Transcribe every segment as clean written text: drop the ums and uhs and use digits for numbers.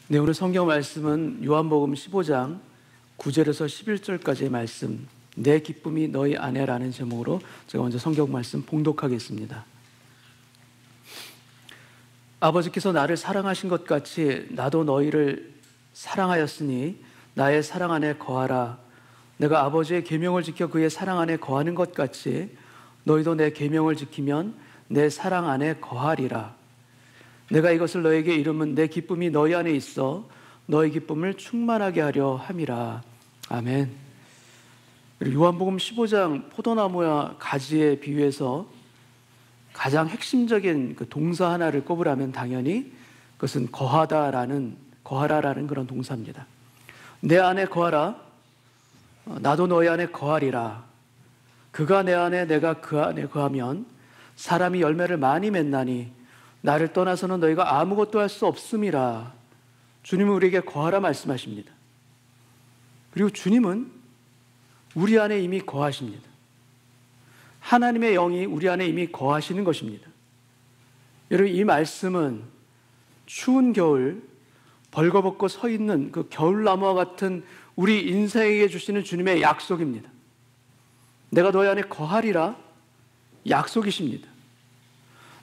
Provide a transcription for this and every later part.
네, 오늘 성경 말씀은 요한복음 15장 9절에서 11절까지의 말씀, 내 기쁨이 너희 안에라는 제목으로 제가 먼저 성경 말씀 봉독하겠습니다. 아버지께서 나를 사랑하신 것 같이 나도 너희를 사랑하였으니 나의 사랑 안에 거하라. 내가 아버지의 계명을 지켜 그의 사랑 안에 거하는 것 같이 너희도 내 계명을 지키면 내 사랑 안에 거하리라. 내가 이것을 너에게 이름은 내 기쁨이 너희 안에 있어 너희 기쁨을 충만하게 하려 함이라. 아멘. 요한복음 15장 포도나무와 가지에 비유해서 가장 핵심적인 그 동사 하나를 꼽으라면 당연히 그것은 거하라라는 그런 동사입니다. 내 안에 거하라. 나도 너희 안에 거하리라. 그가 내 안에 내가 그 안에 거하면 사람이 열매를 많이 맺나니 나를 떠나서는 너희가 아무것도 할 수 없음이라. 주님은 우리에게 거하라 말씀하십니다. 그리고 주님은 우리 안에 이미 거하십니다. 하나님의 영이 우리 안에 이미 거하시는 것입니다. 여러분, 이 말씀은 추운 겨울 벌거벗고 서 있는 그 겨울나무와 같은 우리 인생에게 주시는 주님의 약속입니다. 내가 너희 안에 거하리라 약속이십니다.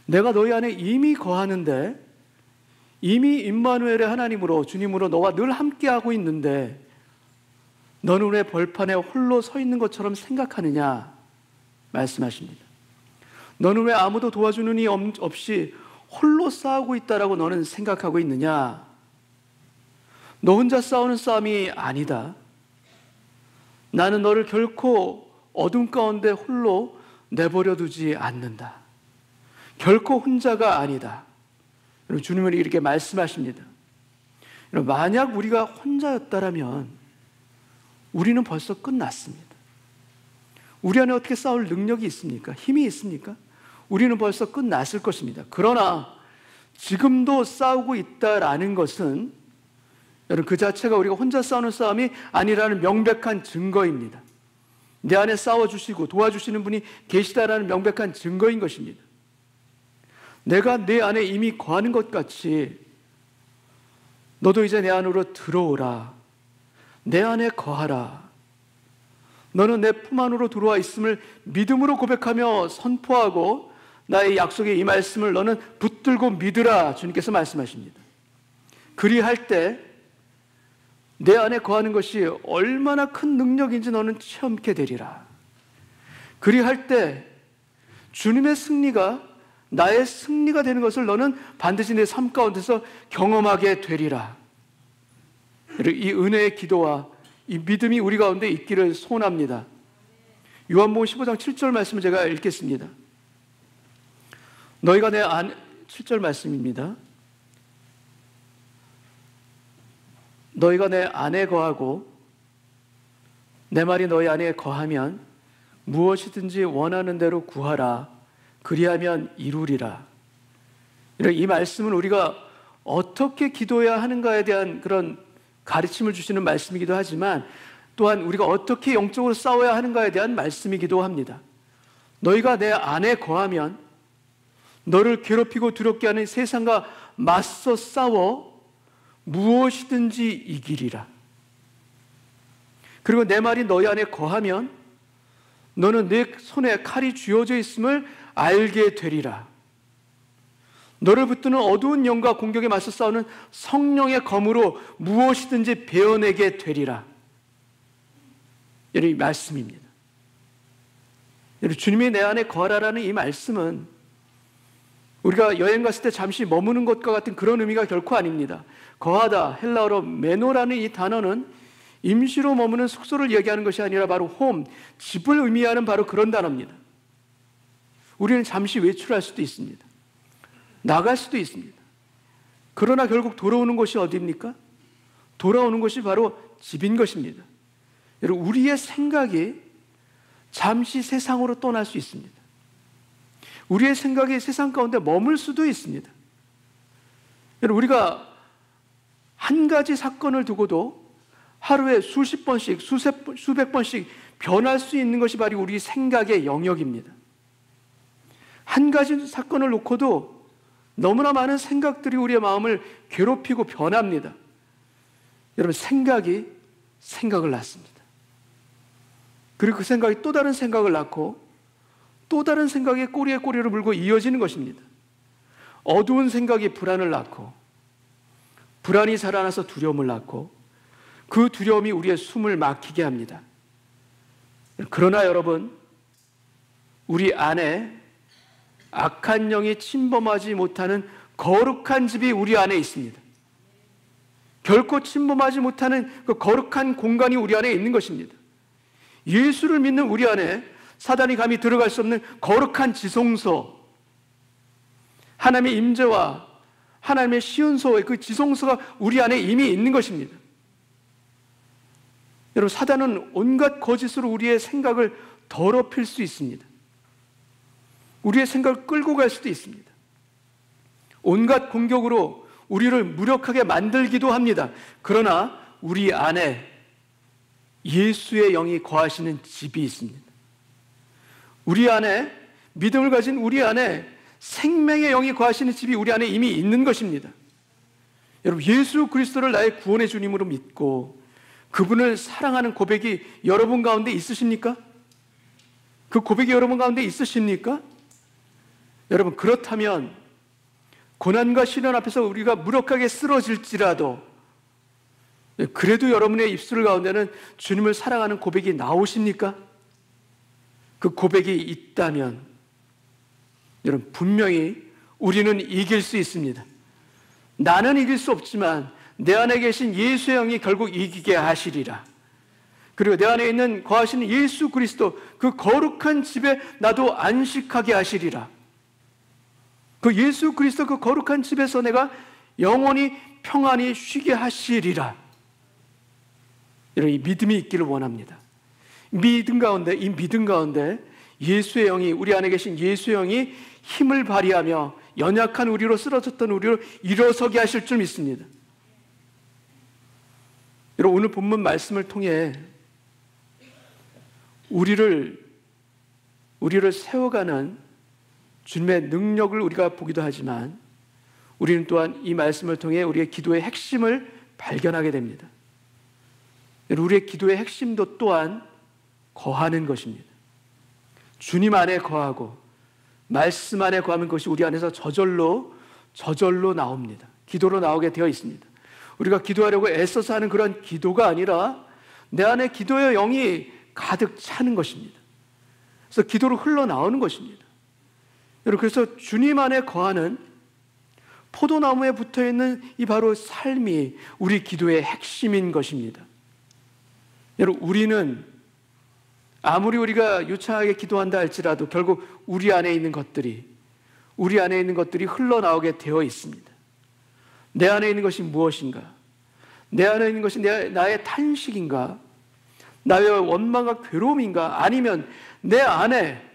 내가 너희 안에 이미 거하는데, 이미 임마누엘의 하나님으로 주님으로 너와 늘 함께하고 있는데 너는 왜 벌판에 홀로 서 있는 것처럼 생각하느냐 말씀하십니다. 너는 왜 아무도 도와주는 이 없이 홀로 싸우고 있다라고 너는 생각하고 있느냐. 너 혼자 싸우는 싸움이 아니다. 나는 너를 결코 어둠 가운데 홀로 내버려 두지 않는다. 결코 혼자가 아니다. 여러분, 주님은 이렇게 말씀하십니다. 여러분, 만약 우리가 혼자였다면 우리는 벌써 끝났습니다. 우리 안에 어떻게 싸울 능력이 있습니까? 힘이 있습니까? 우리는 벌써 끝났을 것입니다. 그러나 지금도 싸우고 있다라는 것은 여러분, 그 자체가 우리가 혼자 싸우는 싸움이 아니라는 명백한 증거입니다. 내 안에 싸워주시고 도와주시는 분이 계시다라는 명백한 증거인 것입니다. 내가 내 안에 이미 거하는 것 같이 너도 이제 내 안으로 들어오라. 내 안에 거하라. 너는 내 품 안으로 들어와 있음을 믿음으로 고백하며 선포하고 나의 약속의 이 말씀을 너는 붙들고 믿으라. 주님께서 말씀하십니다. 그리할 때 내 안에 거하는 것이 얼마나 큰 능력인지 너는 체험케 되리라. 그리할 때 주님의 승리가 나의 승리가 되는 것을 너는 반드시 내 삶 가운데서 경험하게 되리라. 이 은혜의 기도와 이 믿음이 우리 가운데 있기를 소원합니다. 요한복음 15장 7절 말씀을 제가 읽겠습니다. 너희가 7절 말씀입니다. 너희가 내 안에 거하고 내 말이 너희 안에 거하면 무엇이든지 원하는 대로 구하라. 그리하면 이루리라. 이 말씀은 우리가 어떻게 기도해야 하는가에 대한 그런 가르침을 주시는 말씀이기도 하지만 또한 우리가 어떻게 영적으로 싸워야 하는가에 대한 말씀이기도 합니다. 너희가 내 안에 거하면 너를 괴롭히고 두렵게 하는 세상과 맞서 싸워 무엇이든지 이기리라. 그리고 내 말이 너희 안에 거하면 너는 내 손에 칼이 쥐어져 있음을 알게 되리라. 너를 붙드는 어두운 영과 공격에 맞서 싸우는 성령의 검으로 무엇이든지 베어내게 되리라. 이 말씀입니다. 주님이 내 안에 거하라라는 이 말씀은 우리가 여행 갔을 때 잠시 머무는 것과 같은 그런 의미가 결코 아닙니다. 거하다, 헬라어로 메노라는 이 단어는 임시로 머무는 숙소를 얘기하는 것이 아니라 바로 홈, 집을 의미하는 바로 그런 단어입니다. 우리는 잠시 외출할 수도 있습니다. 나갈 수도 있습니다. 그러나 결국 돌아오는 곳이 어디입니까? 돌아오는 곳이 바로 집인 것입니다. 여러분, 우리의 생각이 잠시 세상으로 떠날 수 있습니다. 우리의 생각이 세상 가운데 머물 수도 있습니다. 여러분, 우리가 한 가지 사건을 두고도 하루에 수십 번씩, 수백 번씩 변할 수 있는 것이 바로 우리 생각의 영역입니다. 한 가지 사건을 놓고도 너무나 많은 생각들이 우리의 마음을 괴롭히고 변합니다. 여러분, 생각이 생각을 낳습니다. 그리고 그 생각이 또 다른 생각을 낳고 또 다른 생각에 꼬리에 꼬리를 물고 이어지는 것입니다. 어두운 생각이 불안을 낳고 불안이 자라나서 두려움을 낳고 그 두려움이 우리의 숨을 막히게 합니다. 그러나 여러분, 우리 안에 악한 영이 침범하지 못하는 거룩한 집이 우리 안에 있습니다. 결코 침범하지 못하는 그 거룩한 공간이 우리 안에 있는 것입니다. 예수를 믿는 우리 안에 사단이 감히 들어갈 수 없는 거룩한 지성소, 하나님의 임재와 하나님의 시온소의 그 지성소가 우리 안에 이미 있는 것입니다. 여러분, 사단은 온갖 거짓으로 우리의 생각을 더럽힐 수 있습니다. 우리의 생각을 끌고 갈 수도 있습니다. 온갖 공격으로 우리를 무력하게 만들기도 합니다. 그러나 우리 안에 예수의 영이 거하시는 집이 있습니다. 우리 안에 믿음을 가진 우리 안에 생명의 영이 거하시는 집이 우리 안에 이미 있는 것입니다. 여러분, 예수 그리스도를 나의 구원의 주님으로 믿고 그분을 사랑하는 고백이 여러분 가운데 있으십니까? 그 고백이 여러분 가운데 있으십니까? 여러분, 그렇다면 고난과 시련 앞에서 우리가 무력하게 쓰러질지라도 그래도 여러분의 입술 가운데는 주님을 사랑하는 고백이 나오십니까? 그 고백이 있다면 여러분, 분명히 우리는 이길 수 있습니다. 나는 이길 수 없지만 내 안에 계신 예수의 영이 결국 이기게 하시리라. 그리고 내 안에 있는 거하시는 예수 그리스도, 그 거룩한 집에 나도 안식하게 하시리라. 그 예수 그리스도 그 거룩한 집에서 내가 영원히 평안히 쉬게 하시리라. 여러분, 이 믿음이 있기를 원합니다. 이 믿음 가운데 예수의 영이, 우리 안에 계신 예수의 영이 힘을 발휘하며 연약한 우리로, 쓰러졌던 우리로 일어서게 하실 줄 믿습니다. 여러분, 오늘 본문 말씀을 통해 우리를 세워가는 주님의 능력을 우리가 보기도 하지만 우리는 또한 이 말씀을 통해 우리의 기도의 핵심을 발견하게 됩니다. 우리의 기도의 핵심도 또한 거하는 것입니다. 주님 안에 거하고 말씀 안에 거하는 것이 우리 안에서 저절로 나옵니다. 기도로 나오게 되어 있습니다. 우리가 기도하려고 애써서 하는 그런 기도가 아니라 내 안에 기도의 영이 가득 차는 것입니다. 그래서 기도로 흘러나오는 것입니다. 여러분, 그래서 주님 안에 거하는 포도나무에 붙어있는 이 바로 삶이 우리 기도의 핵심인 것입니다. 여러분, 우리는 아무리 우리가 유창하게 기도한다 할지라도 결국 우리 안에 있는 것들이 흘러나오게 되어 있습니다. 내 안에 있는 것이 무엇인가? 내 안에 있는 것이 나의 탄식인가? 나의 원망과 괴로움인가? 아니면 내 안에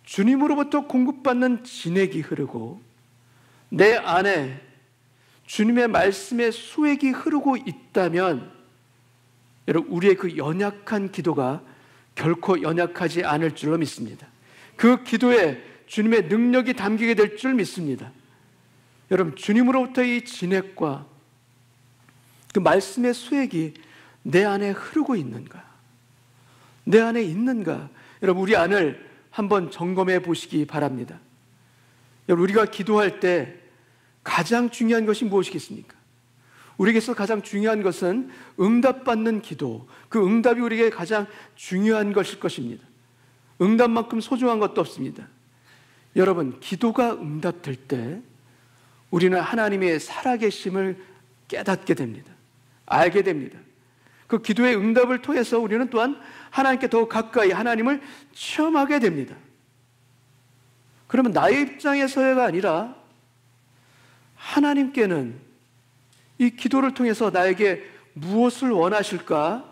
주님으로부터 공급받는 진액이 흐르고 내 안에 주님의 말씀의 수액이 흐르고 있다면 여러분, 우리의 그 연약한 기도가 결코 연약하지 않을 줄로 믿습니다. 그 기도에 주님의 능력이 담기게 될 줄 믿습니다. 여러분, 주님으로부터 이 진액과 그 말씀의 수액이 내 안에 흐르고 있는가? 내 안에 있는가? 여러분, 우리 안을 한번 점검해 보시기 바랍니다. 여러분, 우리가 기도할 때 가장 중요한 것이 무엇이겠습니까? 우리에게서 가장 중요한 것은 응답받는 기도, 그 응답이 우리에게 가장 중요한 것일 것입니다. 응답만큼 소중한 것도 없습니다. 여러분, 기도가 응답될 때 우리는 하나님의 살아계심을 깨닫게 됩니다. 알게 됩니다. 그 기도의 응답을 통해서 우리는 또한 하나님께 더 가까이 하나님을 체험하게 됩니다. 그러면 나의 입장에서가 아니라 하나님께는 이 기도를 통해서 나에게 무엇을 원하실까?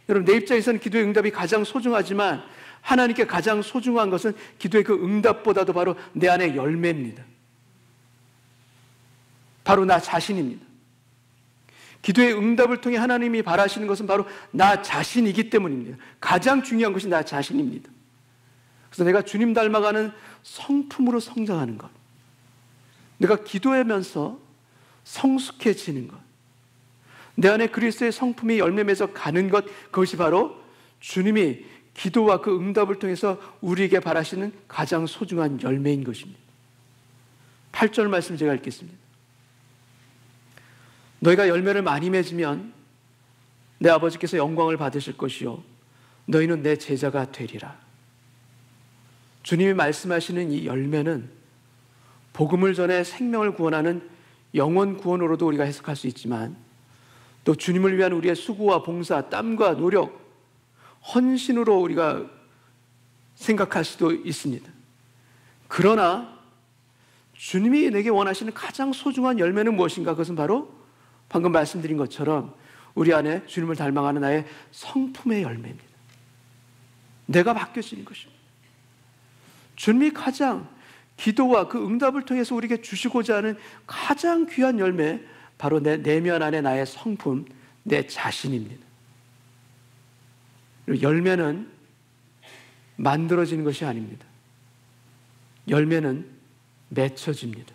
여러분, 내 입장에서는 기도의 응답이 가장 소중하지만 하나님께 가장 소중한 것은 기도의 그 응답보다도 바로 내 안의 열매입니다. 바로 나 자신입니다. 기도의 응답을 통해 하나님이 바라시는 것은 바로 나 자신이기 때문입니다. 가장 중요한 것이 나 자신입니다. 그래서 내가 주님 닮아가는 성품으로 성장하는 것, 내가 기도하면서 성숙해지는 것, 내 안에 그리스도의 성품이 열매 맺어 가는 것, 그것이 바로 주님이 기도와 그 응답을 통해서 우리에게 바라시는 가장 소중한 열매인 것입니다. 8절 말씀 제가 읽겠습니다. 너희가 열매를 많이 맺으면 내 아버지께서 영광을 받으실 것이요 너희는 내 제자가 되리라. 주님이 말씀하시는 이 열매는 복음을 전해 생명을 구원하는 영원 구원으로도 우리가 해석할 수 있지만, 또 주님을 위한 우리의 수고와 봉사, 땀과 노력, 헌신으로 우리가 생각할 수도 있습니다. 그러나 주님이 내게 원하시는 가장 소중한 열매는 무엇인가? 그것은 바로 방금 말씀드린 것처럼 우리 안에 주님을 닮아가는 나의 성품의 열매입니다. 내가 바뀌어지는 것입니다. 주님이 가장 기도와 그 응답을 통해서 우리에게 주시고자 하는 가장 귀한 열매, 바로 내 내면 안에 나의 성품, 내 자신입니다. 그리고 열매는 만들어지는 것이 아닙니다. 열매는 맺혀집니다.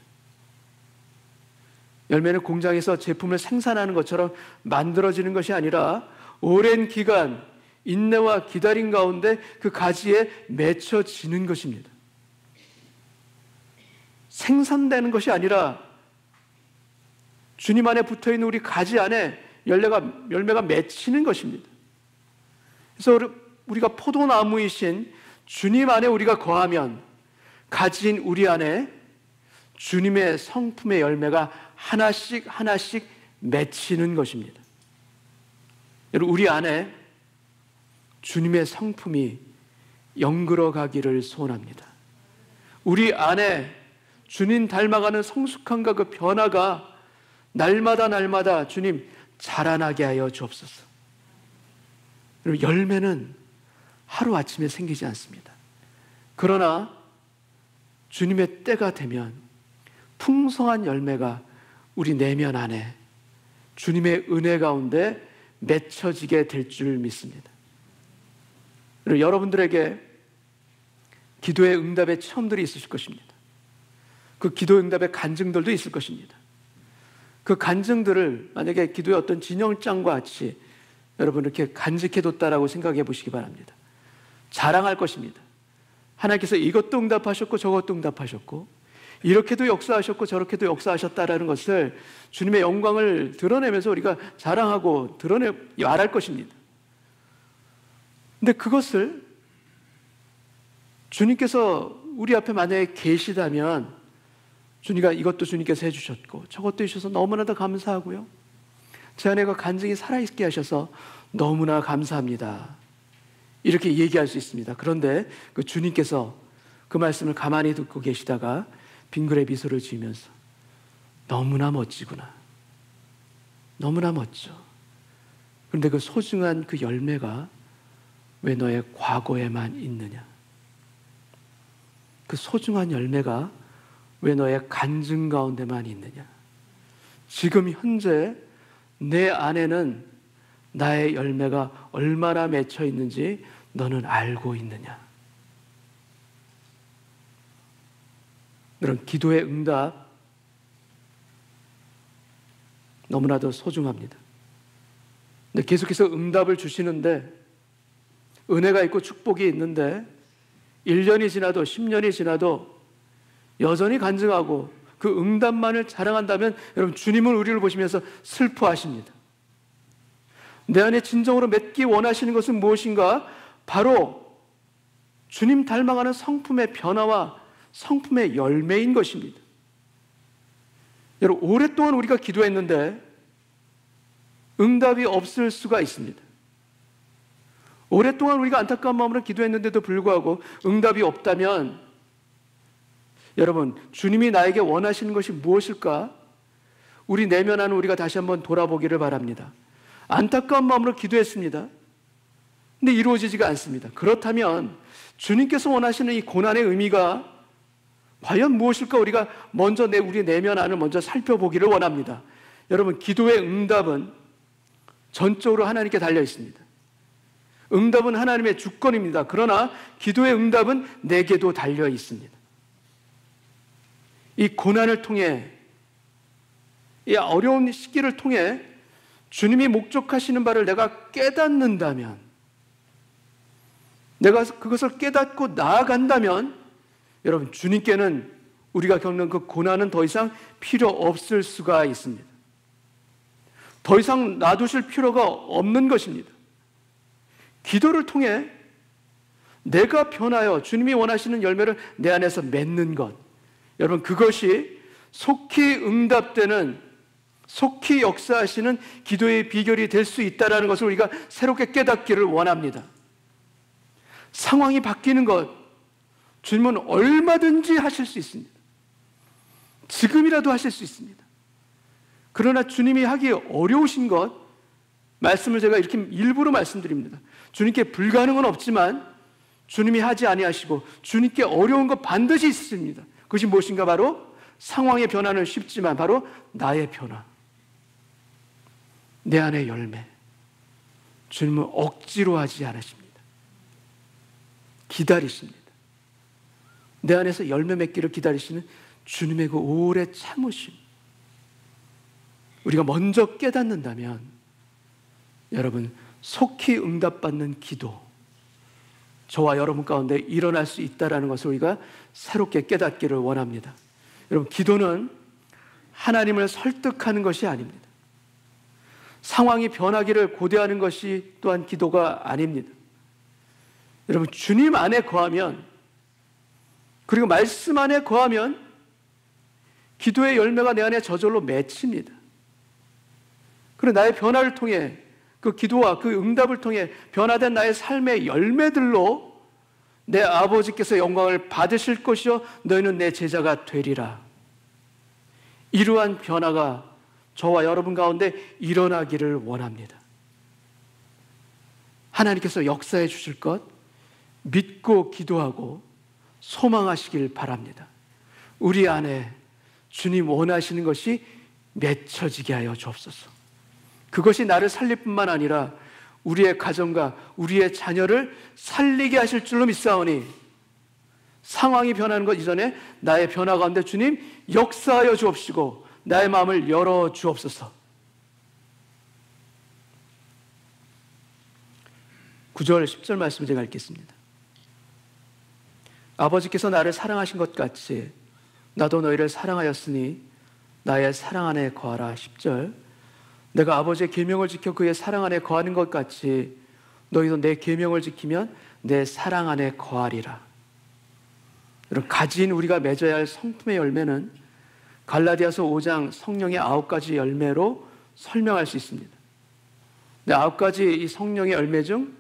열매는 공장에서 제품을 생산하는 것처럼 만들어지는 것이 아니라 오랜 기간 인내와 기다림 가운데 그 가지에 맺혀지는 것입니다. 생산되는 것이 아니라 주님 안에 붙어있는 우리 가지 안에 열매가 맺히는 것입니다. 그래서 우리가 포도나무이신 주님 안에 우리가 거하면 가지인 우리 안에 주님의 성품의 열매가 하나씩 하나씩 맺히는 것입니다. 여러분, 우리 안에 주님의 성품이 영글어 가기를 소원합니다. 우리 안에 주님 닮아가는 성숙함과 그 변화가 날마다 주님 자라나게 하여 주옵소서. 그리고 열매는 하루아침에 생기지 않습니다. 그러나 주님의 때가 되면 풍성한 열매가 우리 내면 안에 주님의 은혜 가운데 맺혀지게 될 줄 믿습니다. 그리고 여러분들에게 기도의 응답의 체험들이 있으실 것입니다. 그 기도 응답의 간증들도 있을 것입니다. 그 간증들을 만약에 기도의 어떤 진영장과 같이 여러분 이렇게 간직해뒀다라고 생각해 보시기 바랍니다. 자랑할 것입니다. 하나님께서 이것도 응답하셨고 저것도 응답하셨고 이렇게도 역사하셨고 저렇게도 역사하셨다라는 것을 주님의 영광을 드러내면서 우리가 자랑하고 말할 것입니다. 근데 그것을 주님께서 우리 앞에 만약에 계시다면 이것도 주님께서 해주셨고 저것도 해주셔서 너무나도 감사하고요, 제 안에 그 간증이 살아있게 하셔서 너무나 감사합니다, 이렇게 얘기할 수 있습니다. 그런데 그 주님께서 그 말씀을 가만히 듣고 계시다가 빙그레 미소를 지으면서 너무나 멋지구나, 너무나 멋져. 그런데 그 소중한 그 열매가 왜 너의 과거에만 있느냐? 그 소중한 열매가 왜 너의 간증 가운데만 있느냐? 지금 현재 내 안에는 나의 열매가 얼마나 맺혀 있는지 너는 알고 있느냐? 그런 기도의 응답 너무나도 소중합니다. 근데 계속해서 응답을 주시는데, 은혜가 있고 축복이 있는데 1년이 지나도 10년이 지나도 여전히 간증하고 그 응답만을 자랑한다면 여러분, 주님은 우리를 보시면서 슬퍼하십니다. 내 안에 진정으로 맺기 원하시는 것은 무엇인가? 바로 주님 닮아가는 성품의 변화와 성품의 열매인 것입니다. 여러분, 오랫동안 우리가 기도했는데 응답이 없을 수가 있습니다. 오랫동안 우리가 안타까운 마음으로 기도했는데도 불구하고 응답이 없다면 여러분, 주님이 나에게 원하시는 것이 무엇일까? 우리 내면 안을 우리가 다시 한번 돌아보기를 바랍니다. 안타까운 마음으로 기도했습니다. 근데 이루어지지가 않습니다. 그렇다면 주님께서 원하시는 이 고난의 의미가 과연 무엇일까? 우리가 먼저 우리 내면 안을 먼저 살펴보기를 원합니다. 여러분, 기도의 응답은 전적으로 하나님께 달려 있습니다. 응답은 하나님의 주권입니다. 그러나 기도의 응답은 내게도 달려 있습니다. 이 고난을 통해, 이 어려운 시기를 통해 주님이 목적하시는 바를 내가 깨닫는다면, 내가 그것을 깨닫고 나아간다면, 여러분, 주님께는 우리가 겪는 그 고난은 더 이상 필요 없을 수가 있습니다. 더 이상 놔두실 필요가 없는 것입니다. 기도를 통해 내가 변하여 주님이 원하시는 열매를 내 안에서 맺는 것, 여러분, 그것이 속히 응답되는, 속히 역사하시는 기도의 비결이 될 수 있다는 것을 우리가 새롭게 깨닫기를 원합니다. 상황이 바뀌는 것, 주님은 얼마든지 하실 수 있습니다. 지금이라도 하실 수 있습니다. 그러나 주님이 하기 어려우신 것, 말씀을 제가 이렇게 일부러 말씀드립니다. 주님께 불가능은 없지만 주님이 하지 아니하시고 주님께 어려운 것 반드시 있습니다. 그것이 무엇인가? 바로 상황의 변화는 쉽지만 바로 나의 변화, 내 안의 열매. 주님은 억지로 하지 않으십니다. 기다리십니다. 내 안에서 열매 맺기를 기다리시는 주님의 그 오래 참으심, 우리가 먼저 깨닫는다면 여러분, 속히 응답받는 기도, 저와 여러분 가운데 일어날 수 있다는 것을 우리가 새롭게 깨닫기를 원합니다. 여러분, 기도는 하나님을 설득하는 것이 아닙니다. 상황이 변하기를 고대하는 것이 또한 기도가 아닙니다. 여러분, 주님 안에 거하면, 그리고 말씀 안에 거하면 기도의 열매가 내 안에 저절로 맺힙니다. 그리고 나의 변화를 통해, 그 기도와 그 응답을 통해 변화된 나의 삶의 열매들로 내 아버지께서 영광을 받으실 것이요 너희는 내 제자가 되리라. 이러한 변화가 저와 여러분 가운데 일어나기를 원합니다. 하나님께서 역사해 주실 것 믿고 기도하고 소망하시길 바랍니다. 우리 안에 주님 원하시는 것이 맺혀지게 하여 주옵소서. 그것이 나를 살릴 뿐만 아니라 우리의 가정과 우리의 자녀를 살리게 하실 줄로 믿사오니, 상황이 변하는 것 이전에 나의 변화 가운데 주님 역사하여 주옵시고 나의 마음을 열어 주옵소서. 9절 10절 말씀 제가 읽겠습니다. 아버지께서 나를 사랑하신 것 같이 나도 너희를 사랑하였으니 나의 사랑 안에 거하라. 10절, 내가 아버지의 계명을 지켜 그의 사랑 안에 거하는 것 같이 너희도 내 계명을 지키면 내 사랑 안에 거하리라. 여러분, 가진 우리가 맺어야 할 성품의 열매는 갈라디아서 5장 성령의 9가지 열매로 설명할 수 있습니다. 근데 9가지 이 성령의 열매 중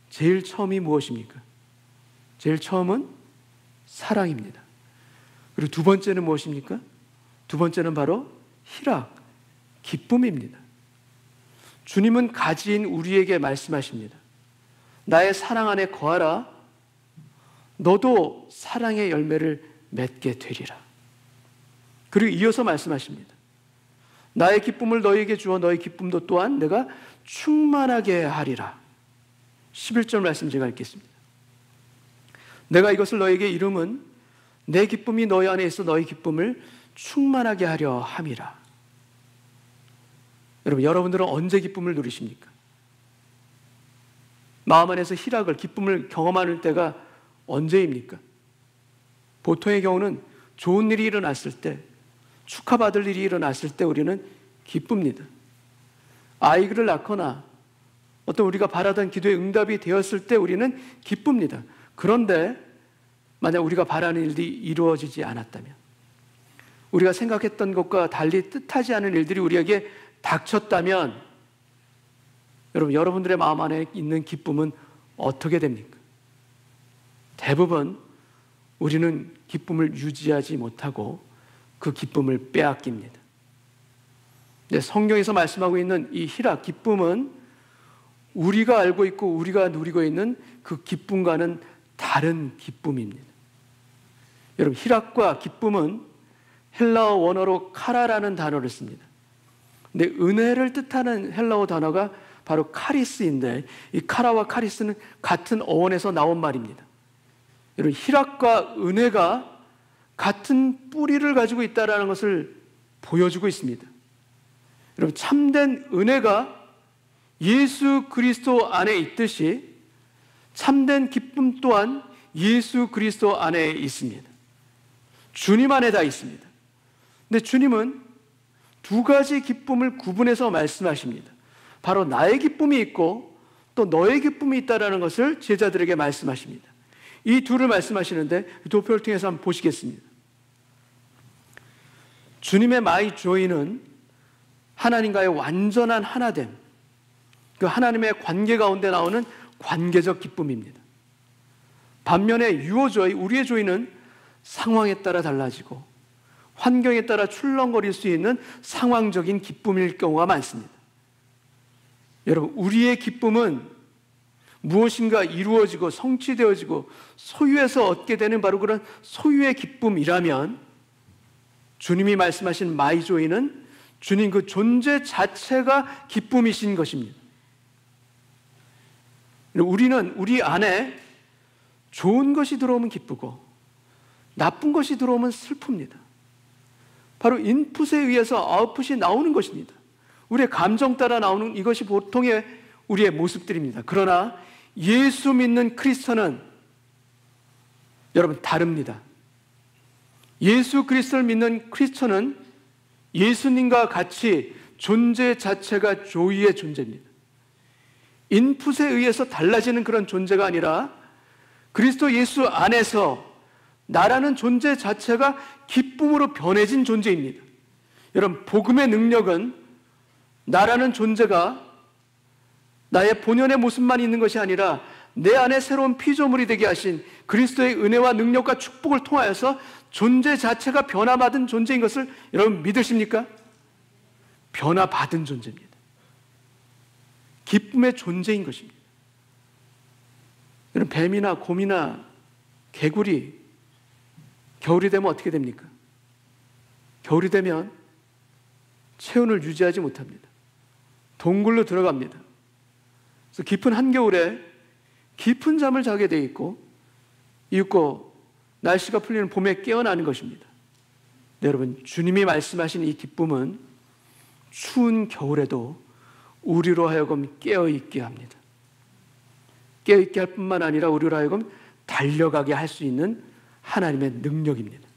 제일 처음이 무엇입니까? 제일 처음은 사랑입니다. 그리고 두 번째는 무엇입니까? 두 번째는 바로 희락, 기쁨입니다. 주님은 가진 우리에게 말씀하십니다. 나의 사랑 안에 거하라. 너도 사랑의 열매를 맺게 되리라. 그리고 이어서 말씀하십니다. 나의 기쁨을 너희에게 주어 너희 기쁨도 또한 내가 충만하게 하리라. 11절 말씀 제가 읽겠습니다. 내가 이것을 너희에게 이름은 내 기쁨이 너희 안에 있어 너희 기쁨을 충만하게 하려 함이라. 여러분, 여러분들은 언제 기쁨을 누리십니까? 마음 안에서 희락을, 기쁨을 경험하는 때가 언제입니까? 보통의 경우는 좋은 일이 일어났을 때, 축하받을 일이 일어났을 때 우리는 기쁩니다. 아이를 낳거나 어떤 우리가 바라던 기도의 응답이 되었을 때 우리는 기쁩니다. 그런데 만약 우리가 바라는 일이 이루어지지 않았다면, 우리가 생각했던 것과 달리 뜻하지 않은 일들이 우리에게 닥쳤다면, 여러분, 여러분들의 마음 안에 있는 기쁨은 어떻게 됩니까? 대부분 우리는 기쁨을 유지하지 못하고 그 기쁨을 빼앗깁니다. 성경에서 말씀하고 있는 이 희락, 기쁨은 우리가 알고 있고 우리가 누리고 있는 그 기쁨과는 다른 기쁨입니다. 여러분, 희락과 기쁨은 헬라어 원어로 카라라는 단어를 씁니다. 근데 은혜를 뜻하는 헬라어 단어가 바로 카리스인데, 이 카라와 카리스는 같은 어원에서 나온 말입니다. 여러분, 희락과 은혜가 같은 뿌리를 가지고 있다는 것을 보여주고 있습니다. 여러분, 참된 은혜가 예수 그리스도 안에 있듯이 참된 기쁨 또한 예수 그리스도 안에 있습니다. 주님 안에 다 있습니다. 근데 주님은 두 가지 기쁨을 구분해서 말씀하십니다. 바로 나의 기쁨이 있고 또 너의 기쁨이 있다는 것을 제자들에게 말씀하십니다. 이 둘을 말씀하시는데 도표를 통해서 한번 보시겠습니다. 주님의 마이 조이는 하나님과의 완전한 하나됨, 그 하나님의 관계 가운데 나오는 관계적 기쁨입니다. 반면에 유오조이, 우리의 조이는 상황에 따라 달라지고 환경에 따라 출렁거릴 수 있는 상황적인 기쁨일 경우가 많습니다. 여러분, 우리의 기쁨은 무엇인가 이루어지고 성취되어지고 소유해서 얻게 되는 바로 그런 소유의 기쁨이라면, 주님이 말씀하신 마이조이는 주님 그 존재 자체가 기쁨이신 것입니다. 우리는 우리 안에 좋은 것이 들어오면 기쁘고 나쁜 것이 들어오면 슬픕니다. 바로 인풋에 의해서 아웃풋이 나오는 것입니다. 우리의 감정 따라 나오는 이것이 보통의 우리의 모습들입니다. 그러나 예수 믿는 크리스천은 여러분 다릅니다. 예수 그리스도를 믿는 크리스천은 예수님과 같이 존재 자체가 조이의 존재입니다. 인풋에 의해서 달라지는 그런 존재가 아니라 그리스도 예수 안에서 나라는 존재 자체가 기쁨으로 변해진 존재입니다. 여러분, 복음의 능력은 나라는 존재가 나의 본연의 모습만 있는 것이 아니라 내 안에 새로운 피조물이 되게 하신 그리스도의 은혜와 능력과 축복을 통하여서 존재 자체가 변화받은 존재인 것을 여러분 믿으십니까? 변화받은 존재입니다. 기쁨의 존재인 것입니다. 여러분, 뱀이나 곰이나 개구리 겨울이 되면 어떻게 됩니까? 겨울이 되면 체온을 유지하지 못합니다. 동굴로 들어갑니다. 그래서 깊은 한겨울에 깊은 잠을 자게 돼 있고 이윽고 날씨가 풀리는 봄에 깨어나는 것입니다. 네, 여러분, 주님이 말씀하신 이 기쁨은 추운 겨울에도 우리로 하여금 깨어있게 합니다. 깨어있게 할 뿐만 아니라 우리로 하여금 달려가게 할 수 있는 하나님의 능력입니다.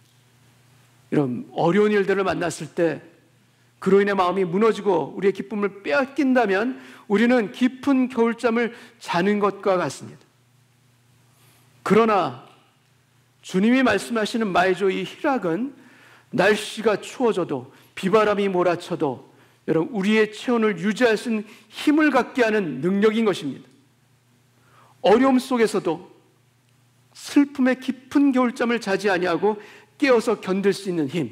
여러분, 어려운 일들을 만났을 때 그로 인해 마음이 무너지고 우리의 기쁨을 빼앗긴다면 우리는 깊은 겨울잠을 자는 것과 같습니다. 그러나 주님이 말씀하시는 마이조이 희락은 날씨가 추워져도 비바람이 몰아쳐도 여러분, 우리의 체온을 유지할 수 있는 힘을 갖게 하는 능력인 것입니다. 어려움 속에서도 슬픔의 깊은 겨울잠을 자지 아니하고 깨어서 견딜 수 있는 힘,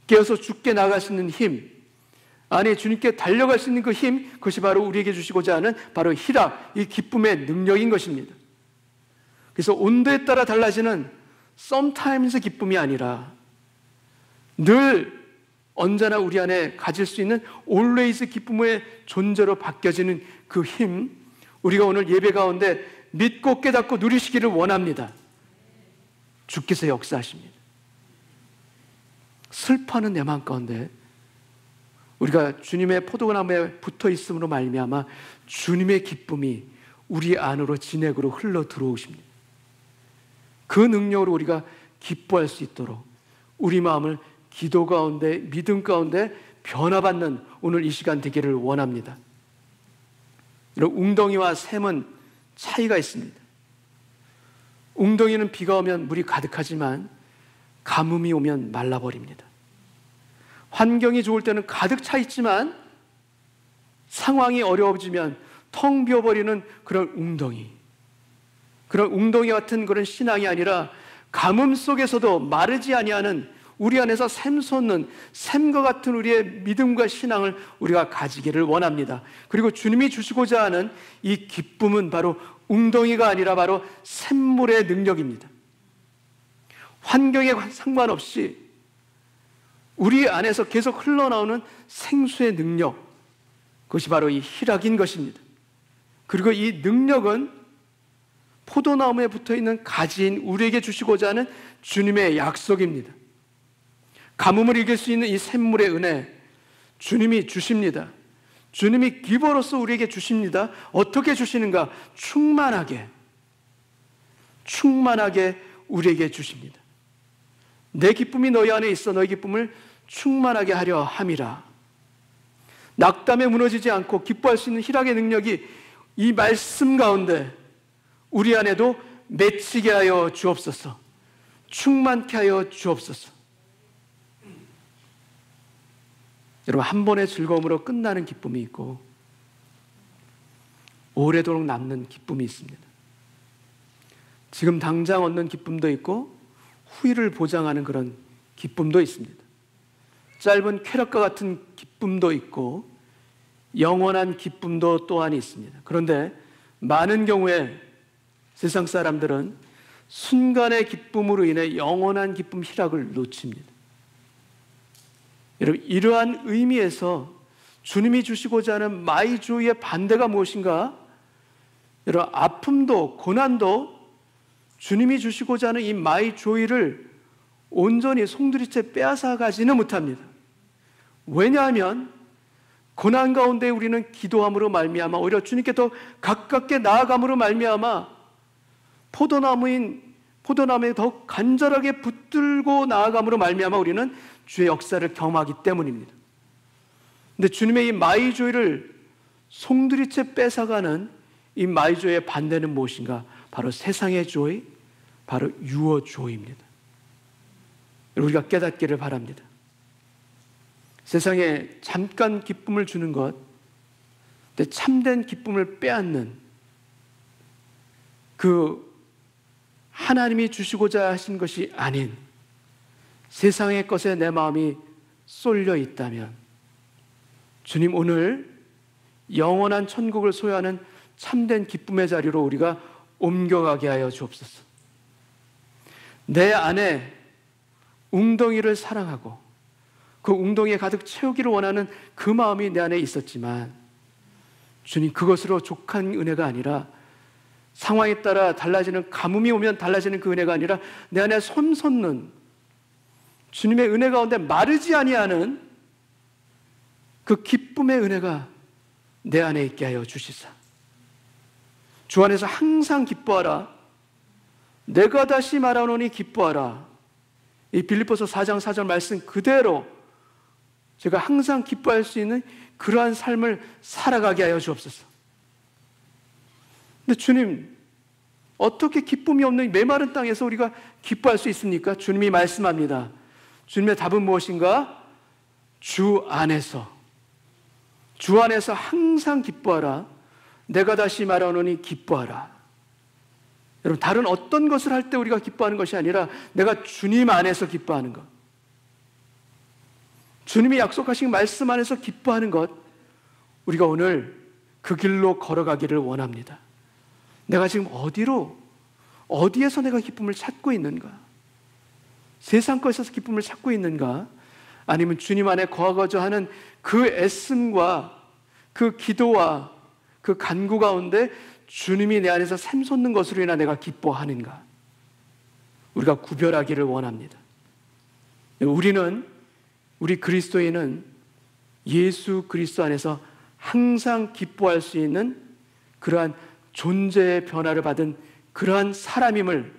깨어서 죽게 나갈 수 있는 힘, 안에 주님께 달려갈 수 있는 그 힘, 그것이 바로 우리에게 주시고자 하는 바로 희락, 이 기쁨의 능력인 것입니다. 그래서 온도에 따라 달라지는 sometimes 기쁨이 아니라 늘 언제나 우리 안에 가질 수 있는 always 기쁨의 존재로 바뀌어지는 그 힘, 우리가 오늘 예배 가운데 믿고 깨닫고 누리시기를 원합니다. 주께서 역사하십니다. 슬퍼하는 내 마음 가운데 우리가 주님의 포도나무에 붙어 있음으로 말미암아 주님의 기쁨이 우리 안으로 진액으로 흘러 들어오십니다. 그 능력으로 우리가 기뻐할 수 있도록 우리 마음을 기도 가운데 믿음 가운데 변화받는 오늘 이 시간 되기를 원합니다. 이런 웅덩이와 샘은 차이가 있습니다. 웅덩이는 비가 오면 물이 가득하지만 가뭄이 오면 말라버립니다. 환경이 좋을 때는 가득 차 있지만 상황이 어려워지면 텅 비어버리는 그런 웅덩이, 그런 웅덩이 같은 그런 신앙이 아니라 가뭄 속에서도 마르지 아니하는 우리 안에서 샘솟는 샘과 같은 우리의 믿음과 신앙을 우리가 가지기를 원합니다. 그리고 주님이 주시고자 하는 이 기쁨은 바로 웅덩이가 아니라 바로 샘물의 능력입니다. 환경에 상관없이 우리 안에서 계속 흘러나오는 생수의 능력, 그것이 바로 이 희락인 것입니다. 그리고 이 능력은 포도나무에 붙어있는 가지인 우리에게 주시고자 하는 주님의 약속입니다. 가뭄을 이길 수 있는 이 샘물의 은혜, 주님이 주십니다. 주님이 기버로서 우리에게 주십니다. 어떻게 주시는가? 충만하게 우리에게 주십니다. 내 기쁨이 너희 안에 있어 너희 기쁨을 충만하게 하려 함이라. 낙담에 무너지지 않고 기뻐할 수 있는 희락의 능력이 이 말씀 가운데 우리 안에도 맺히게 하여 주옵소서. 충만케 하여 주옵소서. 여러분, 한 번의 즐거움으로 끝나는 기쁨이 있고 오래도록 남는 기쁨이 있습니다. 지금 당장 얻는 기쁨도 있고 후일을 보장하는 그런 기쁨도 있습니다. 짧은 쾌락과 같은 기쁨도 있고 영원한 기쁨도 또한 있습니다. 그런데 많은 경우에 세상 사람들은 순간의 기쁨으로 인해 영원한 기쁨, 희락을 놓칩니다. 여러분, 이러한 의미에서 주님이 주시고자 하는 마이조이의 반대가 무엇인가? 여러분, 아픔도 고난도 주님이 주시고자 하는 이 마이조이를 온전히 송두리째 빼앗아 가지는 못합니다. 왜냐하면 고난 가운데 우리는 기도함으로 말미암아 오히려 주님께 더 가깝게 나아감으로 말미암아 포도나무에 더 간절하게 붙들고 나아감으로 말미암아 우리는 주의 역사를 경험하기 때문입니다. 그런데 주님의 이 마이조이를 송두리째 뺏어가는 이 마이조이의 반대는 무엇인가? 바로 세상의 조이, 바로 유어조이입니다. 우리가 깨닫기를 바랍니다. 세상에 잠깐 기쁨을 주는 것, 근데 참된 기쁨을 빼앗는 그 하나님이 주시고자 하신 것이 아닌 세상의 것에 내 마음이 쏠려 있다면 주님, 오늘 영원한 천국을 소유하는 참된 기쁨의 자리로 우리가 옮겨가게 하여 주옵소서. 내 안에 웅덩이를 사랑하고 그 웅덩이에 가득 채우기를 원하는 그 마음이 내 안에 있었지만 주님, 그것으로 족한 은혜가 아니라 상황에 따라 달라지는, 가뭄이 오면 달라지는 그 은혜가 아니라 내 안에 솟는 주님의 은혜 가운데 마르지 아니하는 그 기쁨의 은혜가 내 안에 있게 하여 주시사. 주 안에서 항상 기뻐하라. 내가 다시 말하노니 기뻐하라. 이 빌립보서 4장 4절 말씀 그대로 제가 항상 기뻐할 수 있는 그러한 삶을 살아가게 하여 주옵소서. 근데 주님, 어떻게 기쁨이 없는 메마른 땅에서 우리가 기뻐할 수 있습니까? 주님이 말씀합니다. 주님의 답은 무엇인가? 주 안에서 항상 기뻐하라. 내가 다시 말하노니 기뻐하라. 여러분, 다른 어떤 것을 할 때 우리가 기뻐하는 것이 아니라 내가 주님 안에서 기뻐하는 것, 주님이 약속하신 말씀 안에서 기뻐하는 것, 우리가 오늘 그 길로 걸어가기를 원합니다. 내가 지금 어디에서 내가 기쁨을 찾고 있는가? 세상 것에서 기쁨을 찾고 있는가? 아니면 주님 안에 거하고자 하는 그 애씀과 그 기도와 그 간구 가운데 주님이 내 안에서 샘솟는 것으로 인하 내가 기뻐하는가? 우리가 구별하기를 원합니다. 우리 그리스도인은 예수 그리스도 안에서 항상 기뻐할 수 있는 그러한 존재의 변화를 받은 그러한 사람임을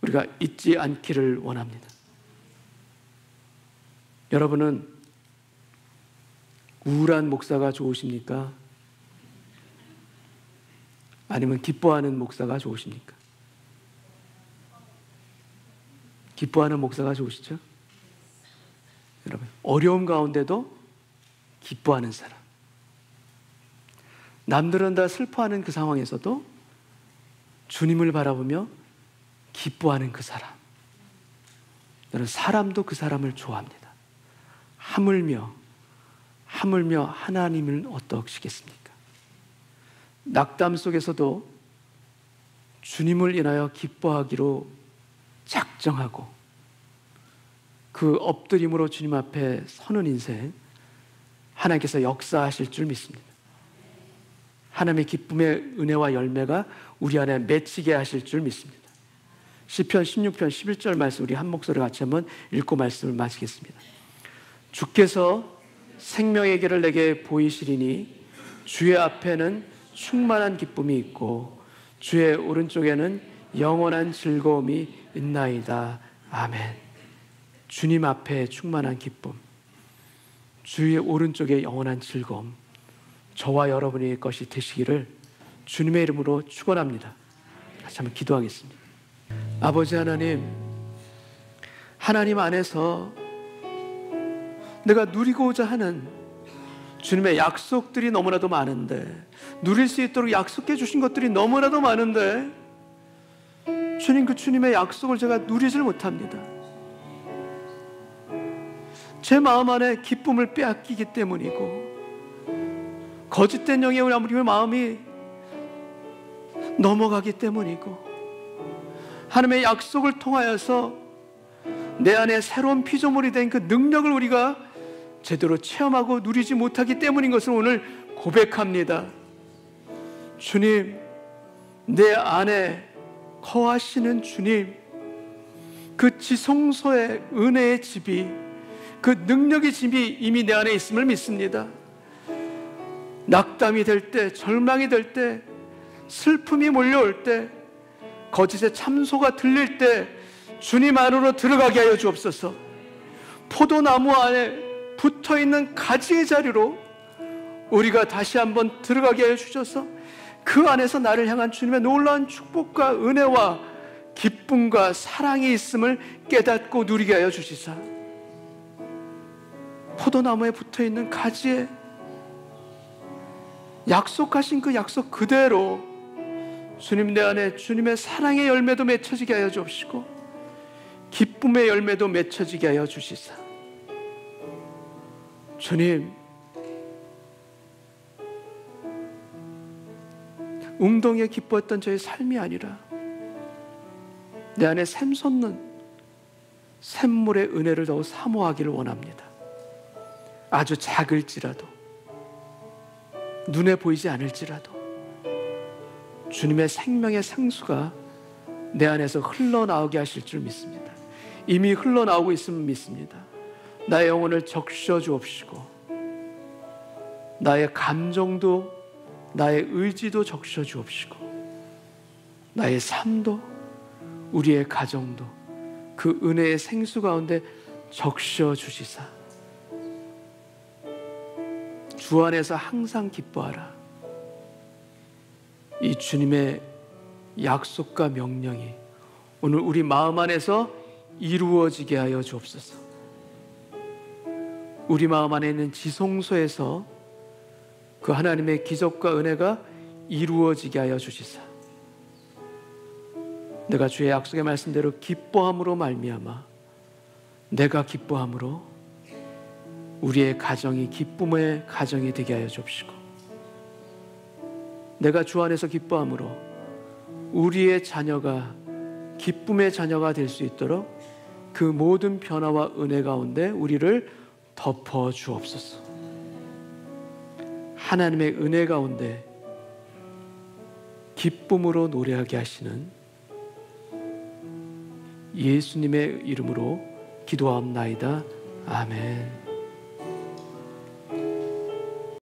우리가 잊지 않기를 원합니다. 여러분은 우울한 목사가 좋으십니까? 아니면 기뻐하는 목사가 좋으십니까? 기뻐하는 목사가 좋으시죠? 여러분, 어려움 가운데도 기뻐하는 사람, 남들은 다 슬퍼하는 그 상황에서도 주님을 바라보며 기뻐하는 그 사람, 저는 사람도 그 사람을 좋아합니다. 하물며 하나님을 어떠시겠습니까? 낙담 속에서도 주님을 인하여 기뻐하기로 작정하고 그 엎드림으로 주님 앞에 서는 인생, 하나님께서 역사하실 줄 믿습니다. 하나님의 기쁨의 은혜와 열매가 우리 안에 맺히게 하실 줄 믿습니다. 시편 16편 11절 말씀 우리 한 목소리 같이 한번 읽고 말씀을 마치겠습니다. 주께서 생명의 길을 내게 보이시리니 주의 앞에는 충만한 기쁨이 있고 주의 오른쪽에는 영원한 즐거움이 있나이다. 아멘. 주님 앞에 충만한 기쁨, 주의 오른쪽에 영원한 즐거움, 저와 여러분의 것이 되시기를 주님의 이름으로 축원합니다. 다시 한번 기도하겠습니다. 아버지 하나님, 하나님 안에서 내가 누리고자 하는 주님의 약속들이 너무나도 많은데, 누릴 수 있도록 약속해 주신 것들이 너무나도 많은데 주님, 그 주님의 약속을 제가 누리질 못합니다. 제 마음 안에 기쁨을 빼앗기기 때문이고, 거짓된 영에 우리 마음이 넘어가기 때문이고, 하나님의 약속을 통하여서 내 안에 새로운 피조물이 된 그 능력을 우리가 제대로 체험하고 누리지 못하기 때문인 것을 오늘 고백합니다. 주님, 내 안에 거하시는 주님, 그 지성소의 은혜의 집이, 그 능력의 집이 이미 내 안에 있음을 믿습니다. 낙담이 될 때, 절망이 될 때, 슬픔이 몰려올 때, 거짓의 참소가 들릴 때 주님 안으로 들어가게 하여 주옵소서. 포도나무 안에 붙어있는 가지의 자리로 우리가 다시 한번 들어가게 하여 주셔서 그 안에서 나를 향한 주님의 놀라운 축복과 은혜와 기쁨과 사랑이 있음을 깨닫고 누리게 하여 주시사, 포도나무에 붙어있는 가지에 약속하신 그 약속 그대로 주님 내 안에 주님의 사랑의 열매도 맺혀지게 하여 주옵시고 기쁨의 열매도 맺혀지게 하여 주시사, 주님, 웅덩이에 기뻐했던 저의 삶이 아니라 내 안에 샘솟는 샘물의 은혜를 더 사모하기를 원합니다. 아주 작을지라도, 눈에 보이지 않을지라도 주님의 생명의 생수가 내 안에서 흘러나오게 하실 줄 믿습니다. 이미 흘러나오고 있음을 믿습니다. 나의 영혼을 적셔 주옵시고 나의 감정도, 나의 의지도 적셔 주옵시고 나의 삶도, 우리의 가정도 그 은혜의 생수 가운데 적셔 주시사, 주 안에서 항상 기뻐하라. 이 주님의 약속과 명령이 오늘 우리 마음 안에서 이루어지게 하여 주옵소서. 우리 마음 안에 있는 지성소에서 그 하나님의 기적과 은혜가 이루어지게 하여 주시사, 내가 주의 약속의 말씀대로 기뻐함으로 말미암아 내가 기뻐함으로 우리의 가정이 기쁨의 가정이 되게 하여 주옵시고, 내가 주 안에서 기뻐함으로 우리의 자녀가 기쁨의 자녀가 될 수 있도록 그 모든 변화와 은혜 가운데 우리를 덮어 주옵소서. 하나님의 은혜 가운데 기쁨으로 노래하게 하시는 예수님의 이름으로 기도하옵나이다. 아멘.